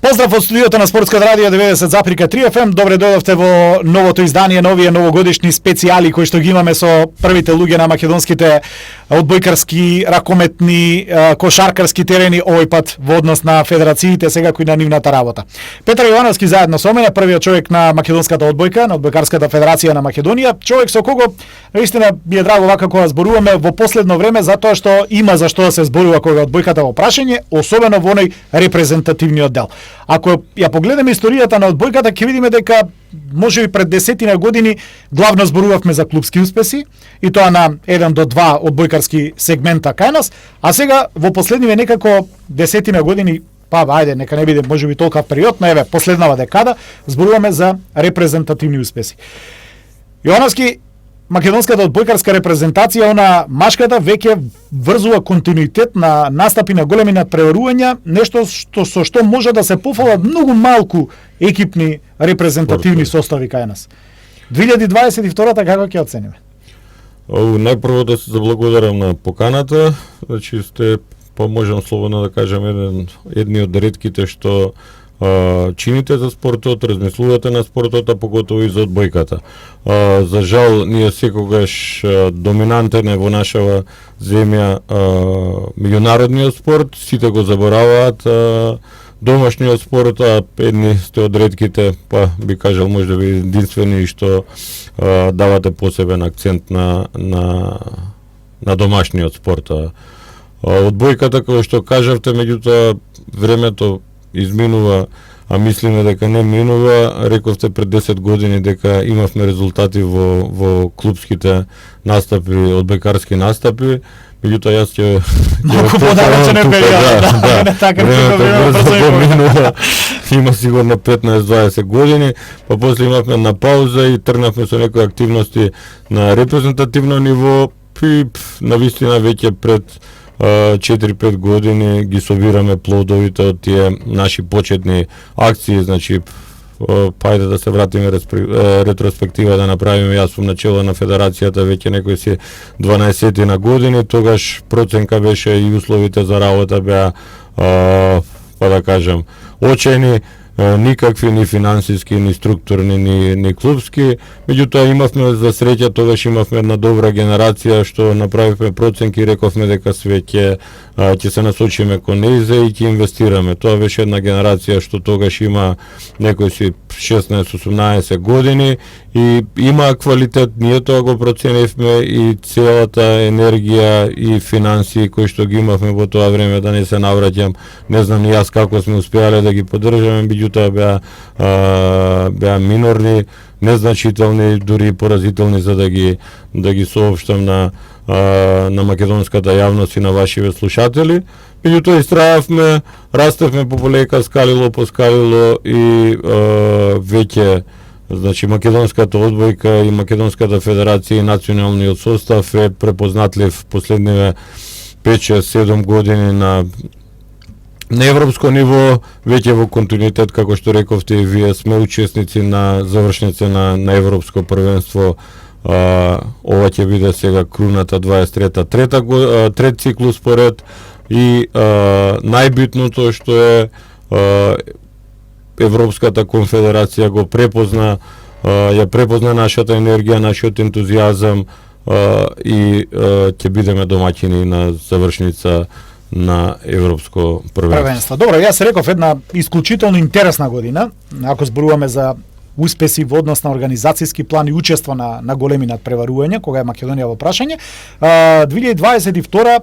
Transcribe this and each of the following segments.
Поздрав од студиото на Спортското радио 90,3 FM. Добре дојдовте во новото издание, новие новогодишни специјали кои што ги имаме со првите луѓе на македонските одбојкарски, ракометни, кошаркарски терени, овој пат во однос на федерациите, сега кои на нивната работа. Петар Јовановски заедно со мене, првиот човек на македонската одбојка, на одбојкарската федерација на Македонија, човек со кого наистина ми е драго вака кога зборуваме во последно време, затоа што има за што да се зборува кога одбојката во прашање, особено во оној репрезентативниот дел. Ако ја погледаме историјата на одбојката, ќе видиме дека можеби пред 10 години главно зборувавме за клупски успеси и тоа на 1 до 2 одбојкарски сегмента кај нас, а сега во последниве некако 10 години, па ајде нека не биде можеби толка период, но еве последнава декада зборуваме за репрезентативни успеси. Јовановски, македонската одбојкарска репрезентација, она машката веќе врзува континуитет на настапи на големи надпреварувања, нешто со што може да се пофалат многу малку екипни репрезентативни состави кај нас. 2022-та како ќе оцениме? Најпрво да се заблагодарам на поканата, значи сте, па можам слободно да кажам, едни од ретките што чините за спортот, размислувате на спортот, а поготово и за одбојката. За жал, ние секогаш доминантен е во нашава земја меѓународниот спорт, сите го забораваат домашниот спорт, а едни сте од ретките, па би кажал може би единствени што давате посебен акцент на домашниот спорт. Одбојката, кој што кажавте, меѓутоа времето изминува, а мислиме дека не минува. Рековте пред 10 години дека имавме резултати во клубските настапи, одбојкарски настапи. Меѓутоа јас ќе малку подалечен период, да, така времето има сигурно 15-20 години, па после имавме на пауза и тргнавме со некои активности на репрезентативно ниво и навистина веќе пред 4-5 години ги собираме плодовите од тие наши почетни акции, значи пајде да се вратиме ретроспектива да направиме. Јас сум начело на федерацијата веќе некои си 12 на години, тогаш проценка беше и условите за работа беа па да кажам очени, никакви ни финансиски, ни структурни, ни клубски. Меѓутоа имавме за среќа, тогаш имавме една добра генерација што направивме проценки и рековме дека све ќе се насочиме кон нејзе и ќе инвестираме. Тоа беше една генерација што тогаш има некои си 16-18 години и има квалитет. Ние тоа го проценивме и целата енергија и финанси кои што ги имавме во тоа време, да не се навраќам, не знам и јас како сме успеале да ги поддржаме, меѓутоа беа минорни, незначителни, дури поразителни, за да ги соопштам на македонската јавност и на вашиве слушатели. Меѓутоа истрајавме, растевме полека, скалило по скалило и веќе, значи македонската одбојка и македонската федерација и националниот состав е препознатлив последниве 5-6-7 години на европско ниво, веќе во континуитет, како што рековте и вие, сме учесници на завршница на европско првенство. Ова ќе биде сега круната 23-та, трет циклус поред и најбитното што е Европската конфедерација го препозна, ја препозна нашата енергија, нашиот ентузијазам и ќе бидеме домаќини на завршница на европско првенство. Добро, јас реков една исклучително интересна година, ако зборуваме за успеси во однос на организацијски план и учество на големи надпреварувања, кога е Македонија во прашање. 2022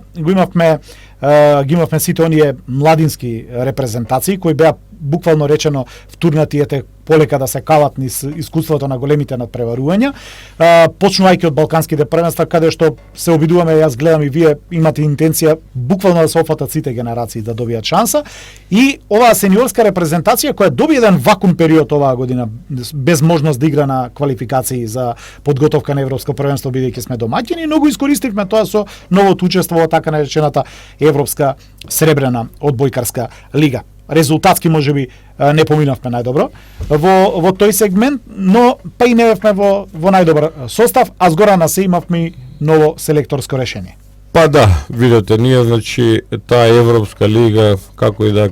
ги имавме сите оние младински репрезентации кои беа буквално речено втурнати полека да се калат низ искуството на големите надпреварувања, почнувајќи од балканските првенства, каде што се обидуваме, јас гледам и вие имате интенција буквално да се офатат сите генерации да добијат шанса, и оваа сениорска репрезентација која доби еден вакуум период оваа година без можност да игра на квалификации за подготовка на европско првенство, бидејќи сме домаќини, но го искористивме тоа со новото учество во така наречената Европска сребрена одбојкарска лига. Резултатски можеби не поминавме најдобро во тој сегмент, но па и не бевме во најдобар состав, а згора на се имавме ново селекторско решение. Па да, видете, ние значи таа Европска лига, како и да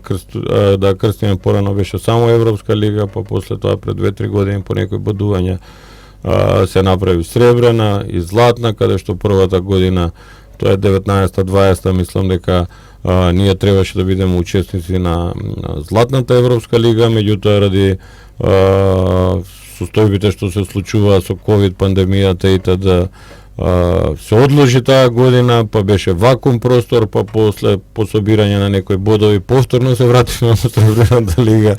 крстиме порано беше само Европска лига, па после тоа пред 2-3 години по некои бодувања се направи сребрена и златна, каде што првата година, тоа е 19-20, мислам дека ние требаше да бидеме учесници на златната Европска лига, меѓутоа ради состојбите што се случува со ковид пандемијата и т.д. Се одложи таа година, па беше вакуум простор, па после по собирање на некои бодови повторно се вративме на Сребрената лига.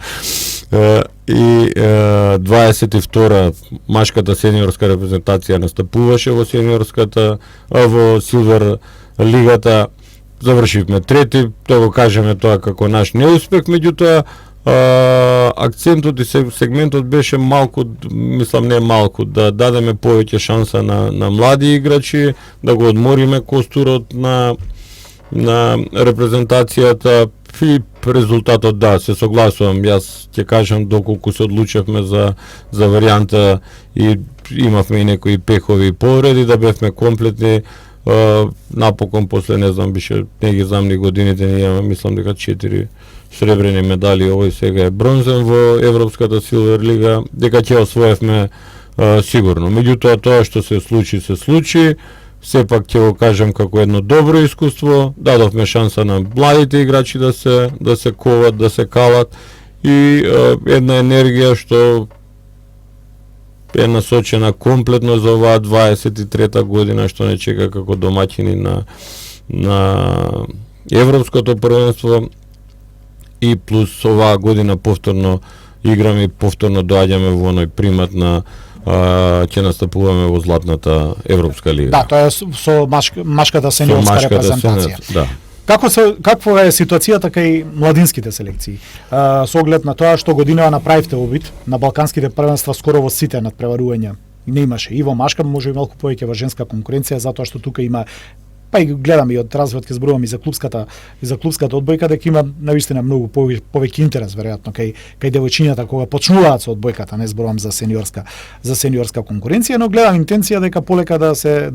И 22 машката сениорска репрезентација настапуваше во сениорската, во Силвер лигата. Завршивме трети, да го кажеме тоа како наш неуспех, меѓутоа акцентот и сегментот беше малку, мислам не малку, да дадеме повеќе шанса на млади играчи, да го одмориме костурот на репрезентацијата и резултатот да, се согласувам, јас ќе кажам доколку се одлучевме за варијанта и имавме и некои пехови и повреди, да бевме комплетни, напокон после не знам беше не ги знам ни годините, ние имаме мислам дека 4 сребрени медали, овој сега е бронзен во Европската Силвер лига, дека ќе освоевме сигурно. Меѓутоа тоа што се случи, сепак ќе го кажам како едно добро искуство, дадовме шанса на младите играчи да се коват, да се калат и една енергија што е насочена комплетно за оваа 23-та година што не чека како домаќини на Европското првенство и плюс оваа година повторно играме и повторно доаѓаме во оној примат на ќе настапуваме во златната Европска лига. Да, тоа е со машката сениорска репрезентација. Да. Каква е ситуацијата кај младинските селекции? Со оглед на тоа што годинава направивте обид на балканските првенства скоро во сите надпреварувања. Не имаше и во машка, може и малку повеќе во женска конкуренција, затоа што тука има, па и гледам и од развод ќе зборувам и за клубската одбојка, дека има навистина многу повеќе интерес веројатно кај девојчињата кога почнуваат со одбојката, не зборувам за сениорска конкуренција, но гледам интенција дека полека да се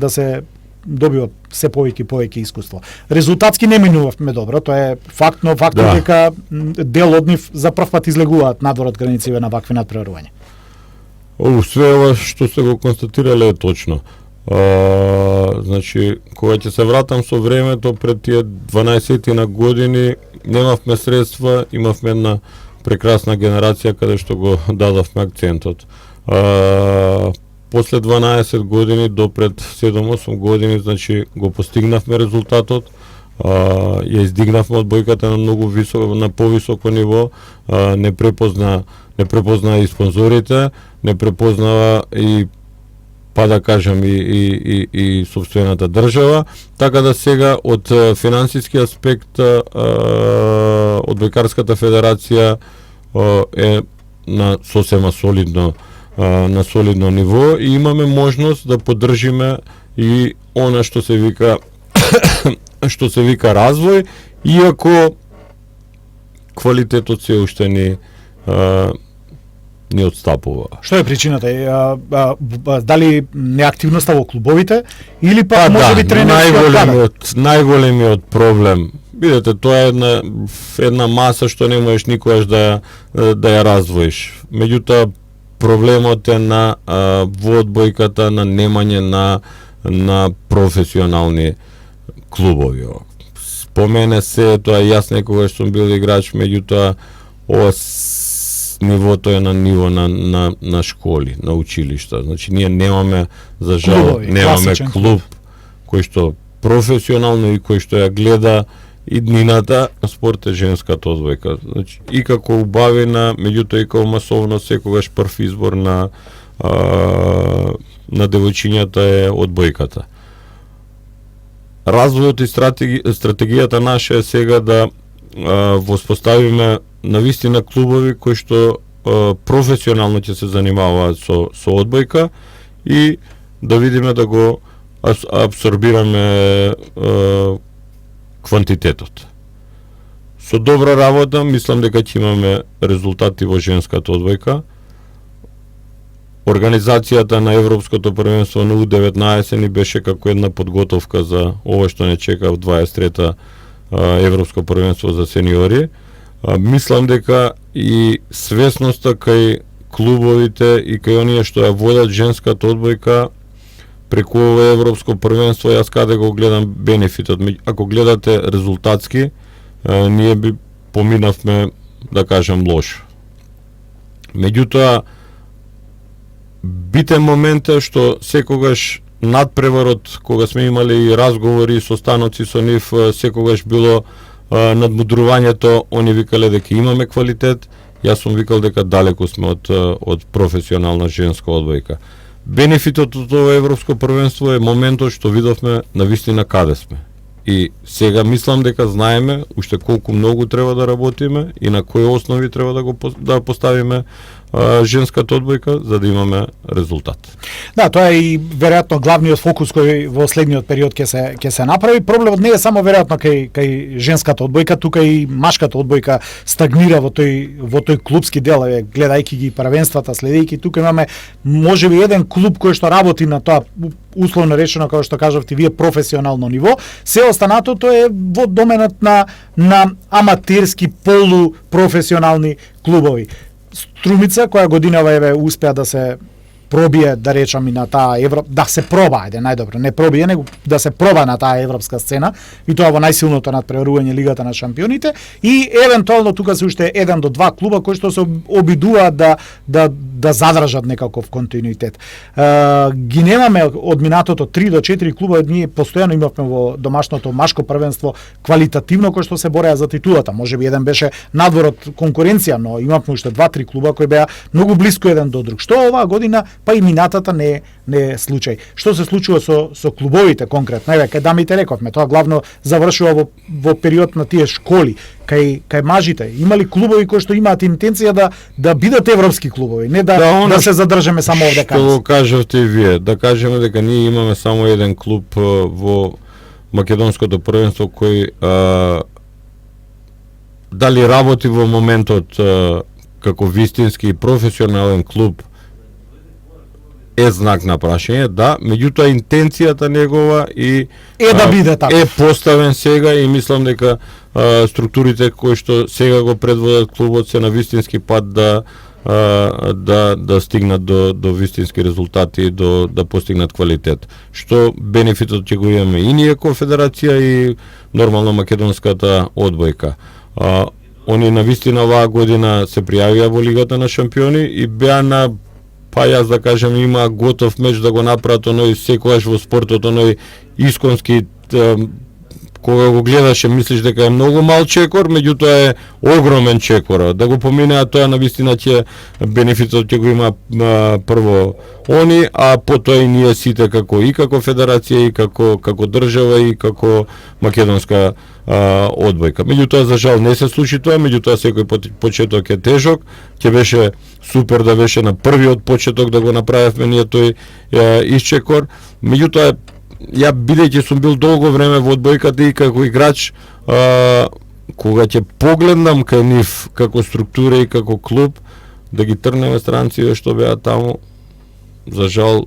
добива се повеќе искуство. Резултатски не минувавме добро, тоа е факт, но факт е дека дел од нив за прв пат излегуваат надвор од границите на вакви надпреварувања. Све ова што сте го констатирале е точно. Значи, кога ќе се вратам со времето, пред тие 12 на години, немавме средства, имавме една прекрасна генерација каде што го дадовме акцентот. После 12 години до пред 7-8 години, значи, го постигнавме резултатот, ја издигнавме одбојката на многу на повисоко ниво, не препозна и спонзорите, не препознава и па да кажам и собствената држава, така да сега од финансиски аспект одбојкарската федерација е на сосема солидно ниво и имаме можност да поддржиме и она што се вика развој, иако квалитетот се уште ни отстапува. Што е причината? Дали неактивноста во клубовите или па можеби тренерскиот најголемиот проблем. Видете, тоа е една маса што не можеш никогаш да ја развоиш. Меѓутоа проблемот е во одбојката на немање на професионални клубови. Спомене се, тоа јас некогаш сум бил играч, меѓутоа нивото е на ниво на школи, на училишта. Значи ние немаме, за жал, немаме клуб кој што професионално и кој што ја гледа иднината, спорт е женската одбојка. Значи и како убавина, меѓутоа и како масовно секогаш прв избор на девојчињата е одбојката. Развојот и стратегијата наша е сега да воспоставиме навистина клубови кои што професионално ќе се занимаваат со одбојка и да видиме да го абсорбираме квантитетот. Со добра работа, мислам дека ќе имаме резултати во женската одбојка. Организацијата на Европското првенство на U19 ни беше како една подготовка за ова што не чека в 23-та Европско првенство за сениори. Мислам дека и свесноста кај клубовите и кај оние што ја водат женската одбојка преку ова Европско првенство, јас каде го гледам бенефитот. Ако гледате резултатски, ние би поминавме, да кажем, лошо. Меѓутоа, битен момент е што секогаш надпреварот, кога сме имали и разговори и состаноци со нив, секогаш било надмудрувањето, они викале дека имаме квалитет, јас сум викал дека далеку сме од професионална женска одбојка. Бенефитот од ова Европско првенство е моментот што видовме навистина каде сме. И сега мислам дека знаеме уште колку многу треба да работиме и на кои основи треба да поставиме женската одбојка за да имаме резултат. Да, тоа е и веројатно главниот фокус кој во следниот период ќе се направи. Проблемот не е само веројатно кај женската одбојка, тука и машката одбојка стагнира во тој клубски дел, гледајќи ги првенствата, следејќи тука имаме можеби еден клуб кој што работи на тоа условно речено, како што кажавте вие, професионално ниво. Се останатото е во доменот на аматерски полупрофесионални клубови. Струмица, која годинава успеа да се пробие, да речам, и на таа да се проба, најдобро, не пробие, него да се проба на таа европска сцена, и тоа во најсилното надпреварување Лигата на шампионите, и евентуално тука се уште 1 до 2 клуба кои што се обидуваат да задржат некаков континуитет. Ги немаме од минатото 3 до 4 клуба, ние постојано имавме во домашното машко првенство квалитативно кои што се бореа за титулата. Можеби еден беше надвор од конкуренција, но имавме уште 2-3 клуба кои беа многу блиску еден до друг. Што оваа година па и минатата не е случај. Што се случува со клубовите конкретно? Еве, кај дамите рековме, тоа главно завршува во период на тие школи. Кај мажите, има ли клубови кои што имаат интенција да бидат европски клубови, не да се задржаме само овде кај нас? Што кажавте и вие, да кажеме дека ние имаме само еден клуб во македонското првенство кој дали работи во моментот како вистински професионален клуб е знак на прашање, да, меѓутоа интенцијата негова и да биде така. Е поставен сега и мислам дека структурите кои што сега го предводат клубот се на вистински пат да стигнат до вистински резултати, да постигнат квалитет. Што бенефитот ќе го имаме и ние како федерација и нормално македонската одбојка. Они на вистина оваа година се пријавија во Лигата на шампиони и беа на, па јас да кажем, има готов меч да го направат оној секогаш во спортот, оној исконски, кога го гледаше мислиш дека е многу мал чекор, меѓутоа е огромен чекор. Да го поминеа тоа, навистина ќе бенефитот ќе го има прво они, а потоа и ние сите како федерација и како држава и како македонска одбојка. Меѓутоа за жал не се случи тоа, меѓутоа секој почеток е тежок. Ќе беше супер да беше на првиот почеток да го направевме ние тој исчекор. Меѓутоа ја бидејќи сум бил долго време во одбојката и како играч, кога ќе погледнам кај нив како структура и како клуб, да ги трнеме странците што беа таму, за жал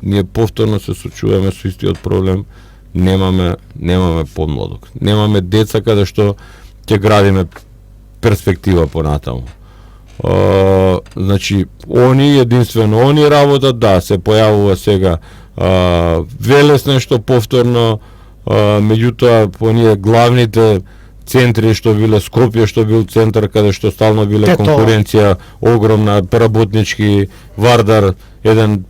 ние повторно се сочуваме со истиот проблем. Немаме помладок. Немаме деца каде што ќе градиме перспектива понатаму. Значи, единствено они работат, да, се појавува сега Велес нешто повторно, меѓутоа оние главните центри што биле Скопје, што бил центар каде што стално биле конкуренција огромна, работнички, Вардар, еден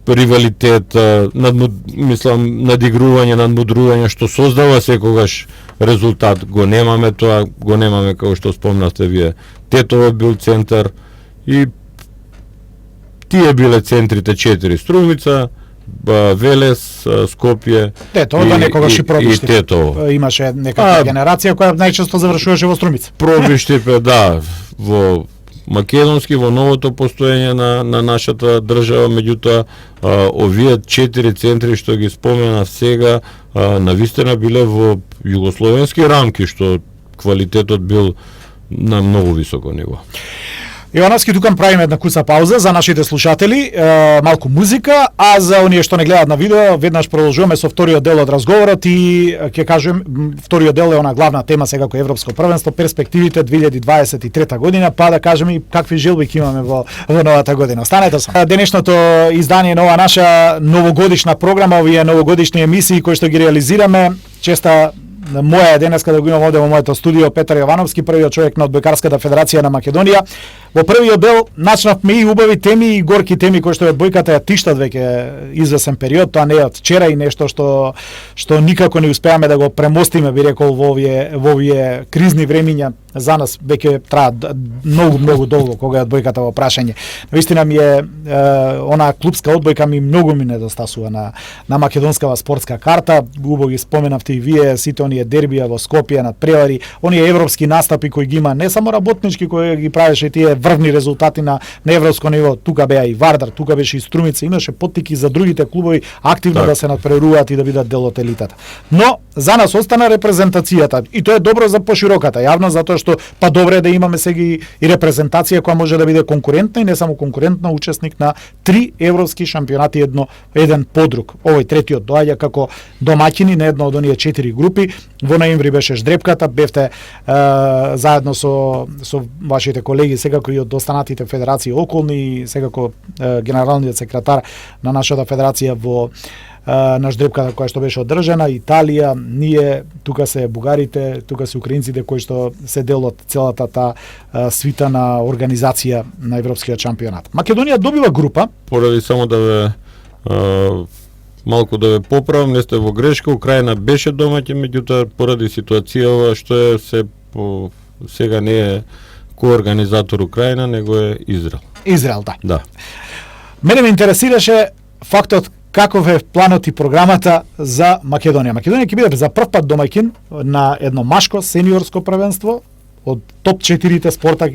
ривалитет, надигрување, надмудрување што создава секогаш резултат. Го немаме тоа, го немаме како што спомнавте вие. Тетово бил центар и тие биле центрите 4: Струмица, Велес, Скопје да некогаш и Пробиштип. И Тетово. Имаше некаква генерација која најчесто завршуваше во Струмица. Пробиштип, да, во македонски, во новото постоење на нашата држава, меѓутоа овие 4 центри што ги споменав сега, навистина биле во југословенски рамки, што квалитетот бил на многу високо ниво. Јовановски, тука правиме една куца пауза за нашите слушатели, малку музика, а за оние што не гледаат на видео, веднаш продолжуваме со вториот дел од разговорот и ќе кажем, вториот дел е она главна тема сега кој Европско првенство, перспективите 2023 година, па да кажеме и какви желби ќе имаме во новата година. Останете со денешното издание на ова наша новогодишна програма, овие новогодишни емисии кои што ги реализираме, честа моја е денеска да го имам овде во моето студио Петар Јовановски, првиот човек на Одбојкарската федерација на Македонија. Во првиот дел начнавме и убави теми и горки теми кои што одбојката ја тиштат веќе извесен период, тоа не е од вчера и нешто што никако не успеаме да го премостиме, би рекол, во овие кризни времиња. За нас веќе траа многу долго кога е одбојката во прашање. Навистина ми е она клубска одбојка ми недостасува на македонскава спортска карта. Убаво ги споменавте и вие сите оние дербија во Скопје над Превари, оние европски настапи кои ги има, не само работнички кои ги правеше тие врвни резултати на европско ниво. Тука беа и Вардар, тука беше и Струмица, имаше поттики за другите клубови активно да се надпреруваат и да бидат дел од елитата. Но за нас остана репрезентацијата и тоа е добро за пошироката јавност, затоа што па добре е да имаме сега и репрезентација која може да биде конкурентна и не само конкурентна, учесник на 3 европски шампионати еден подруг. Овој третиот доаѓа како домаќини на една од оние 4 групи. Во ноември беше ждрепката, бевте заедно со вашите колеги, секако и од останатите федерации околни, секако генералниот секретар на нашата федерација во на ждрепката која што беше одржана, Италија, ние, тука се бугарите, тука се украинците кои што се дел од целата таа свитана организација на европскиот шампионат. Македонија добива група. Поради само да ве малку да ве поправам, не сте во грешка, Украина беше домаќин, меѓутоа поради ситуацијава што е сега не е коорганизатор Украина, него е Израел. Израел, да. Да. Мене ме интересираше фактот каков е планот и програмата за Македонија. Македонија ќе биде за прв пат домаќин на едно машко сениорско првенство од топ 4 спорта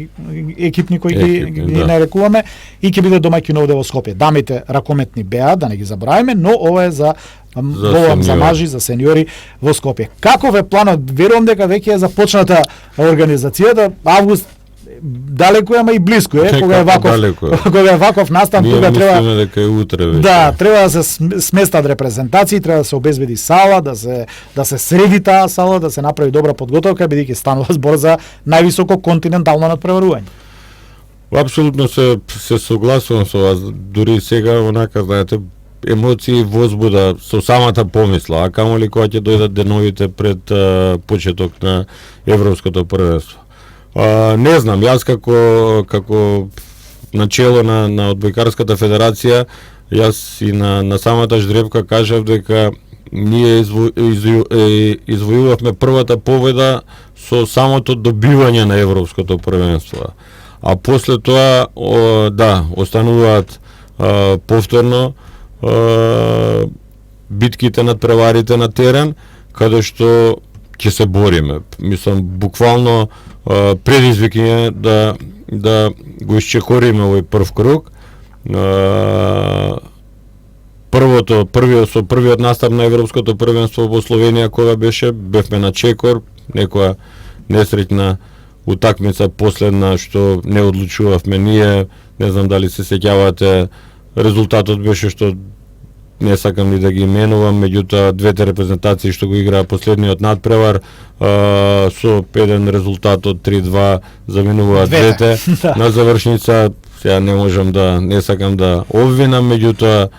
екипни кои ги нарекуваме и ќе биде домаќин овде во Скопје. Дамите ракометни беа, да не ги забравиме, но ова е за мажи, за сениори во Скопје. Каков е планот? Верувам дека веќе е започната организацијата, август далеку е, ама и близко е, кога е ваков настан, тука треба дека е утре веќе. Да, треба да се сместат репрезентации, треба да се обезбеди сала, да се среди таа сала, да се направи добра подготовка, бидејќи станува збор за највисоко континентално надпреварување. Апсолутно се согласувам со вас, дури сега онака знаете емоции и возбуда со самата помисла, а камоли кога ќе дојдат деновите пред почеток на европското првенство. Не знам, јас како начело на Одбојкарската федерација, јас и на самата ждрепка кажав дека ние извојувавме првата победа со самото добивање на европското првенство. А после тоа, остануваат повторно битките над преварите на терен, каде што ќе се бориме. Мислам, буквално предизвикање да го исчекориме овој прв круг. Првиот настап на европското првенство во Словенија кога бевме на чекор, некоја несреќна утакмица последна што не одлучувавме ние, не знам дали се сеќавате, резултатот беше што не сакам ни да ги именувам, меѓутоа двете репрезентации што го играа последниот надпревар со еден резултат од 3-2 заминуваат двете на завршница. Сега не сакам да обвинам, меѓутоа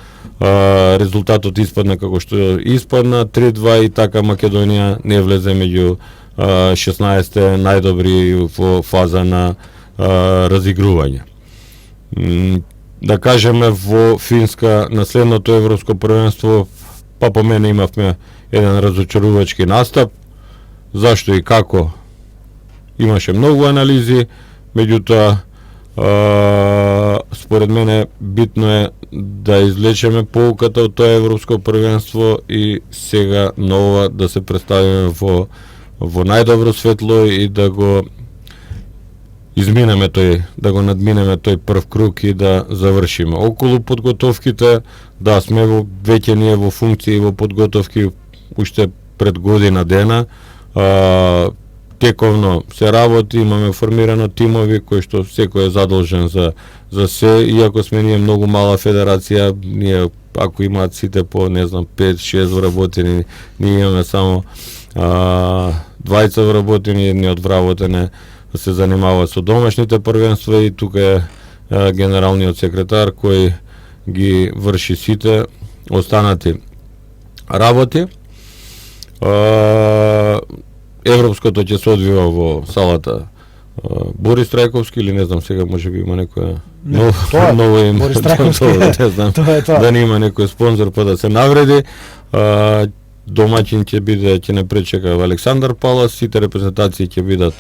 резултатот испадна како што испадна 3-2 и така Македонија не влезе меѓу 16 најдобри во фаза на разигрување. Да кажеме, во Финска на следното европско првенство, па по мене имавме еден разочарувачки настап. Зашто и како? Имаше многу анализи, меѓутоа според мене битно е да извлечеме поуката од тоа европско првенство и сега на ова да се представиме во најдобро светло и да го изминеме да го надминеме тој прв круг и да завршиме. Околу подготовките, да, сме веќе ние во функции во подготовки уште пред година дена. тековно се работи, имаме формирано тимови кои што секој е задолжен за се, иако сме ние многу мала федерација, ние ако имаат сите по, не знам, 5-6 вработени, ние имаме само 20 вработени, едниот вработен се занимава со домашните првенства и тука е генералниот секретар кој ги врши сите останати работи. Европското ќе се одвива во салата Борис Трајковски или не знам, сега може би има некоја ново име, Борис Трајковски, не знам, да не има некој спонзор па да се навреди. Домаќин ќе не пречека во Александар Палас, сите репрезентации ќе бидат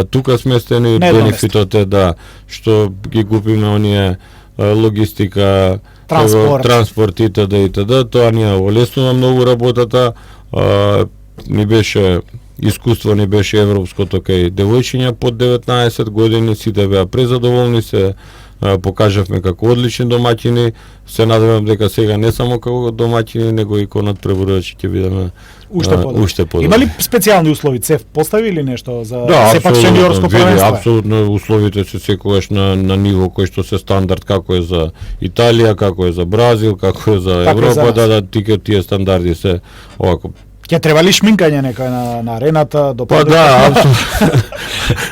тука сместени, бенефитот е да што ги губиме оние логистика, транспорт и т.д. Тоа ни олеснува многу работата. Ни беше искуство, ни беше европското кај девојчиња под 19 години, сите беа презадоволни, се покажавме како одлични домаќини. Се надевам дека сега не само како домаќини, него и како надпреварувачи ќе бидеме уште подобри. Има ли специјални услови? ЦЕФ постави ли нешто за сепак сениорско првенство? Апсолутно, условите се секогаш на ниво кој што се стандард, како е за Италија, како е за Бразил, како е за Европа, да тие стандарди се овако. Ќе треба ли шминкање некој на арената до Па да, апсолутно.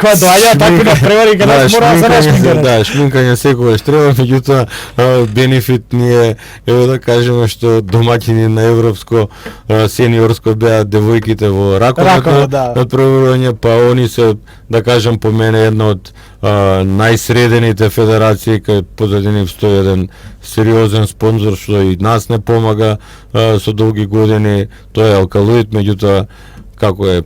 Кога доаѓа такви на превари кога мора да се шминкање. Да, шминкање секогаш треба, меѓутоа бенефит ни е, ево да кажеме што домаќини на европско сениорско беа девојките во раковата на преварување, па они се, да кажам, по мене една од најсредените федерации, кај позади нив стои еден сериозен спонзор што и нас не помага со долги години, тоа е Алкалоид, меѓутоа како е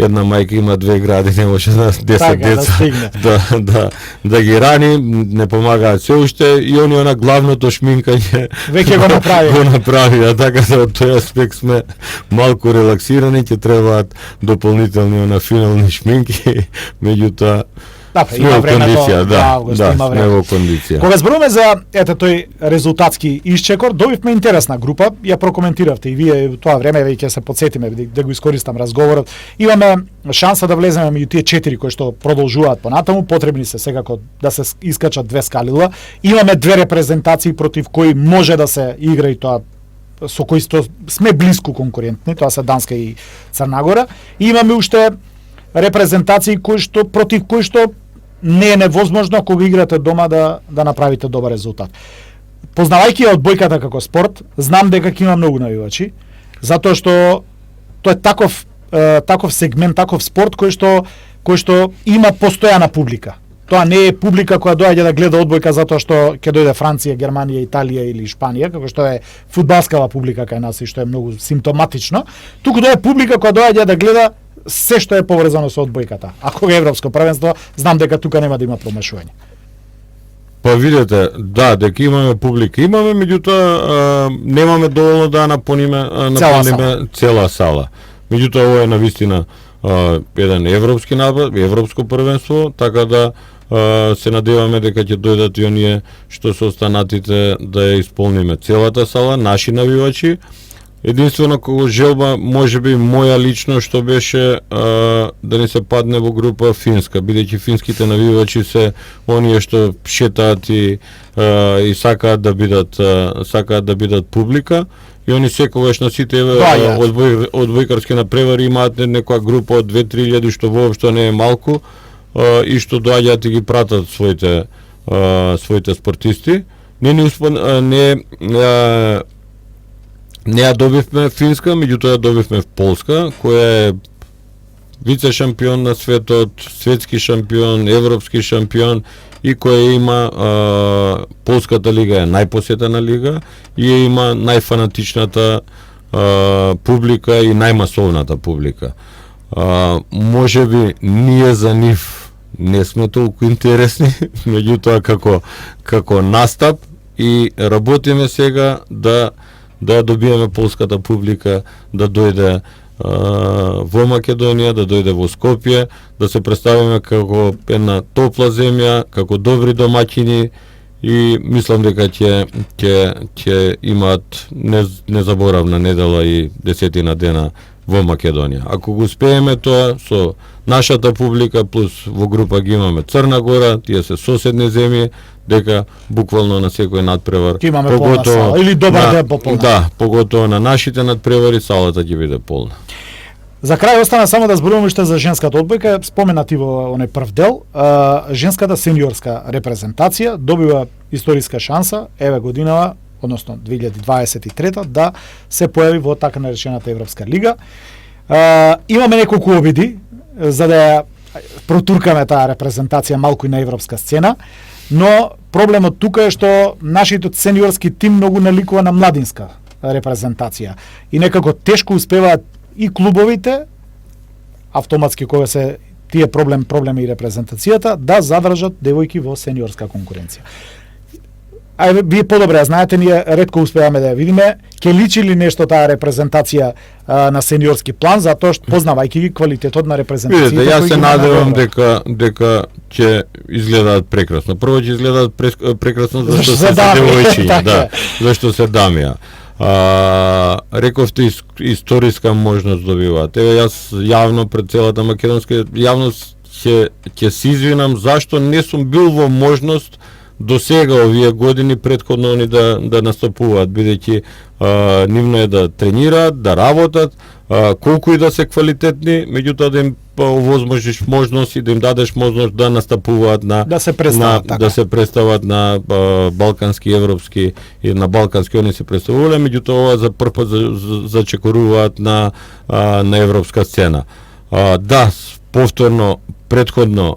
една мајка има 2 гради, не може да 10 деца да ги рани, не помагаат се уште и они на главното шминкање веќе го направи, така да од тој аспект сме малку релаксирани, ќе требаат дополнителни на финални шминки, меѓутоа има време сме во кондиција. Кога зборуваме за тој резултатски исчекор, добивме интересна група, ја прокоментиравте и вие тоа време, веќе се подсетиме да го искористам разговорот. Имаме шанса да влеземе меѓу тие 4 кои што продолжуваат понатаму, потребни се секако да се искачат 2 скалила. Имаме 2 репрезентации против кои може да се игра и тоа со кои сме блиску конкурентни, тоа се Данска и Црна Гора. И имаме уште репрезентации против кои што не е невозможно кога играте дома да направите добар резултат. Познавајќи ја одбојката како спорт, знам дека ќе има многу навивачи, затоа што тоа е таков сегмент, таков спорт кој што има постојана публика. Тоа не е публика која доаѓа да гледа одбојка затоа што ќе дојде Франција, Германија, Италија или Шпанија, како што е фудбалскава публика кај нас и што е многу симптоматично, туку тоа е публика која доаѓа да гледа се што е поврзано со одбојката. А кога е европско првенство, знам дека тука нема да има промашување. Па видете, да, дека имаме публика, меѓутоа немаме доволно да напониме цела сала. Меѓутоа ова е навистина еден европски напад, европско првенство, така да се надеваме дека ќе дојдат и оние што се останатите да ја исполниме целата сала, наши навивачи. Единствено кога желба, можеби моја лично, што беше да не се падне во група финска, бидејќи финските навивачи се оние што шетаат и сакаат да бидат публика. И они секогаш на сите одбојкарски напревари имаат некоја група од 2-3 илјади, што воопшто не е малку, и што доаѓаат и ги пратат своите спортисти. Не ја добивме финска, меѓутоа ја добивме Полска, која е вице шампион на светот, светски шампион, европски шампион и која има Полската лига е најпосетена лига и има најфанатичната публика и најмасовната публика. Можеби ние за нив не сме толку интересни, меѓутоа како настап и работиме сега да ја добиеме полската публика, да дојде во Македонија, да дојде во Скопје, да се представиме како една топла земја, како добри домаќини и мислам дека ќе имаат незаборавна недела и 10 дена во Македонија. Ако го успееме тоа со нашата публика плюс во група ги имаме Црна Гора, тие се соседни земји, дека буквално на секој надпревар, Ќе имаме полна сала, или добар ден пополна. Да, поготово на нашите надпревари салата ќе биде полна. За крај остана само да зборуваме уште за женската одбојка, споменати во оној прв дел. Женската сениорска репрезентација добива историска шанса еве годинава, односно 2023 да се појави во така наречената Европска лига. Имаме неколку обиди за да ја протуркаме таа репрезентација малку и на европска сцена, но проблемот тука е што нашиот сениорски тим многу наликува на младинска репрезентација и некако тешко успеваат и клубовите автоматски кога се тие проблеми и репрезентацијата да задржат девојки во сениорска конкуренција. Ајде, вие подобре ја знаете, ние ретко успеваме да ја видиме, ќе личи ли нешто таа репрезентација на сениорски план, затоа што познавајќи ги квалитетот на репрезентацијата. Видете, јас се надевам дека ќе изгледаат прекрасно. Прво ќе изгледаат прекрасно зашто се девојчиња, да, зашто се дамија. Рековте историска можност добиваат. Еве јас јавно пред целата македонска јавност ќе се извинам зашто не сум бил во можност до сега овие години претходно они да настапуваат, бидејќи нивно е да тренираат, да работат, колку и да се квалитетни, меѓутоа да им овозможиш можност и да им дадеш можност да настапуваат да се представат, да се представат на балкански, европски и на балкански они се представувале, меѓутоа ова за прв пат зачекоруваат на европска сцена. Да, повторно претходно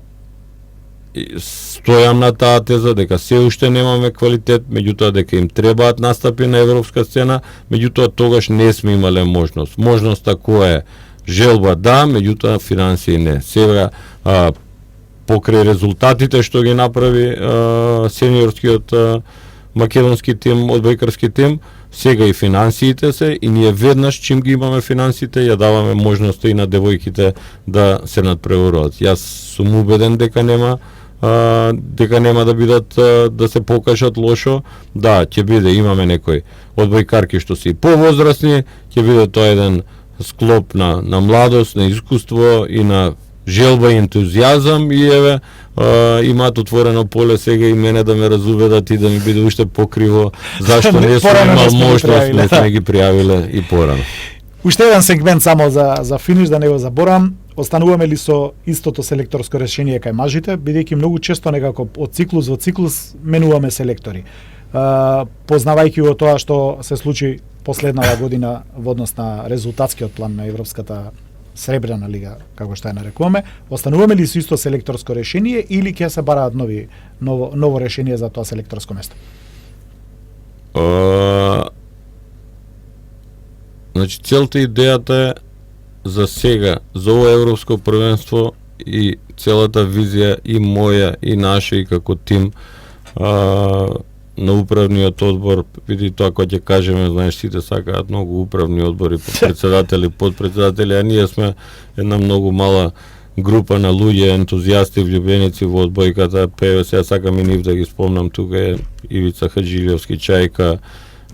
стојам на таа теза дека се уште немаме квалитет, меѓутоа дека им требаат настапи на европска сцена, меѓутоа тогаш не сме имале можност. Можноста која е желба да, меѓутоа финансии не. Сега покрај резултатите што ги направи сениорскиот македонски тим, одбојкарски тим, сега и финансиите се и ние веднаш чим ги имаме финансите ја даваме можноста и на девојките да се надпреваруваат. Јас сум убеден дека нема да бидат да се покажат лошо. Да, ќе биде, имаме некои одбојкарки што се и повозрасни, ќе биде тоа еден склоп на младост, на искуство и на желба и ентузијазам и еве имаат отворено поле сега и мене да ме разубедат и да ми биде уште покриво зашто не сум имал можност, не сме ги пријавиле и порано. Уште еден сегмент само за финиш, да не го заборам. Остануваме ли со истото селекторско решение кај мажите, бидејќи многу често некако од циклус во циклус менуваме селектори. Познавајќи го тоа што се случи последната година во однос на резултатскиот план на Европската Сребрена лига, како што ја нарекуваме, остануваме ли со исто селекторско решение или ќе се бараат ново решение за тоа селекторско место? Значи, целта идејата е за сега, за ова европско првенство и целата визија и моја и наша и како тим на управниот одбор, види тоа кога ќе кажеме, знаеш, сите сакаат многу управни одбори, председатели, подпредседатели, а ние сме една многу мала група на луѓе, ентузијасти, влюбеници во одбојката. Сега сакам и нив да ги спомнам, тука е Ивица Хаџилјовски, Чајка,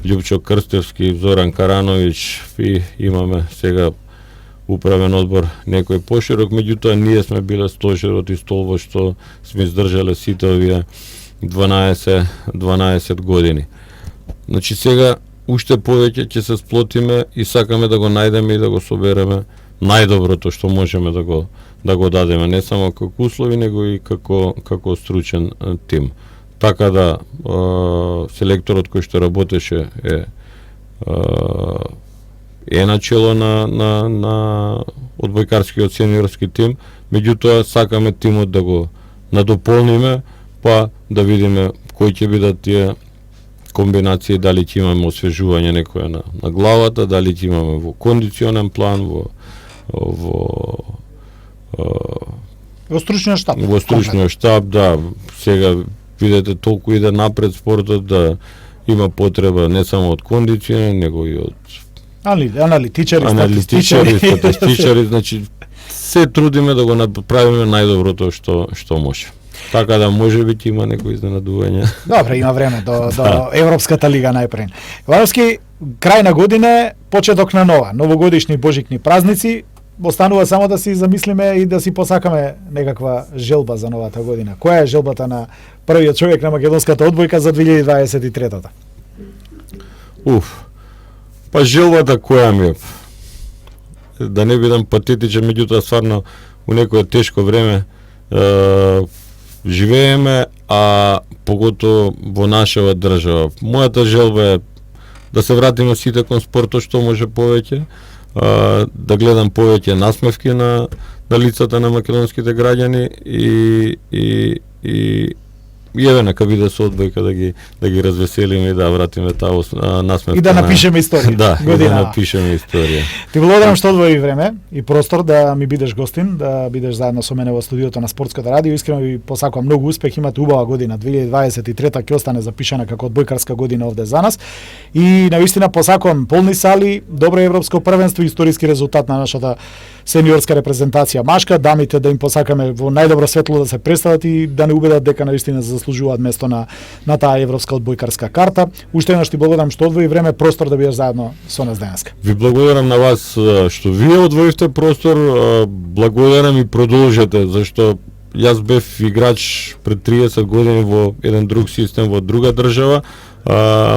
Љупчо Крстевски, Зоран Карановиќ и имаме сега управен одбор некој поширок, меѓутоа ние сме биле стожерот и столбот што сме издржале сите овие 12 години. Значи сега уште повеќе ќе се сплотиме и сакаме да го најдеме и да го собереме најдоброто што можеме да го дадеме, не само како услови, него и како стручен тим. Така да селекторот кој што работеше е начело на одбојкарскиот сениорски тим, меѓутоа сакаме тимот да го надополниме, па да видиме кои ќе бидат тие комбинации, дали ќе имаме освежување некоја на главата, дали ќе имаме во кондиционен план, во стручниот штаб. Во стручниот штаб, да. Сега видете толку иде напред спортот да има потреба не само од кондиционен, него и од аналитичари, статистичари, значи се трудиме да го направиме најдоброто што може. Така да може би ќе има некои изненадување. Добре, има време до Европската лига најпред. Варовски, крај на година, почеток на нова, новогодишни божикни празници. Останува само да си замислиме и да си посакаме некаква желба за новата година. Која е желбата на првиот човек на македонската одбојка за 2023-та? Па желбата која ми е? Да не бидам патетичен, меѓутоа стварно у некое тешко време живееме, а поготово во нашава држава. Мојата желба е да се вратиме сите кон спортот што може повеќе, да гледам повеќе насмевки на лицата на македонските граѓани и еве нека биде со одбојка да ги развеселиме и да вратиме таа насмевка. И да напишеме историја. Да, и да напишеме историја. Ти благодарам што одвои време и простор да ми бидеш гостин, да бидеш заедно со мене во студиото на Спортското радио. Искрено ви посакувам многу успех, имате убава година. 2023 ќе остане запишана како одбојкарска година овде за нас. И навистина посакувам полни сали, добро европско првенство, историски резултат на нашата сениорска репрезентација машка, дамите да им посакаме во најдобро светло да се представат и да не убедат дека навистина заслужуваат место на таа европска одбојкарска карта. Уште еднаш ти благодарам што одвои време, простор да бидеш заедно со нас денеска. Ви благодарам на вас што вие одвоивте простор, благодарам и продолжете, зашто јас бев играч пред 30 години во еден друг систем, во друга држава.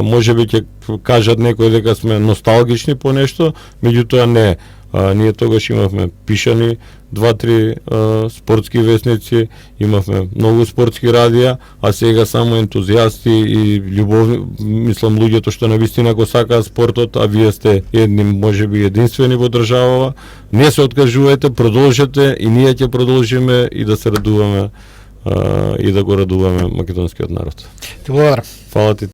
Може би ќе кажат некои дека сме носталгични по нешто, меѓутоа не. Ние тогаш имавме пишани 2-3 спортски весници, имавме многу спортски радија, а сега само ентузијасти и љубовни, мислам луѓето што навистина го сакаат спортот, а вие сте едни, можеби единствени во државава. Не се откажувајте, продолжете и ние ќе продолжиме и да се радуваме и да го радуваме македонскиот народ. Ти благодарам. Фала ти.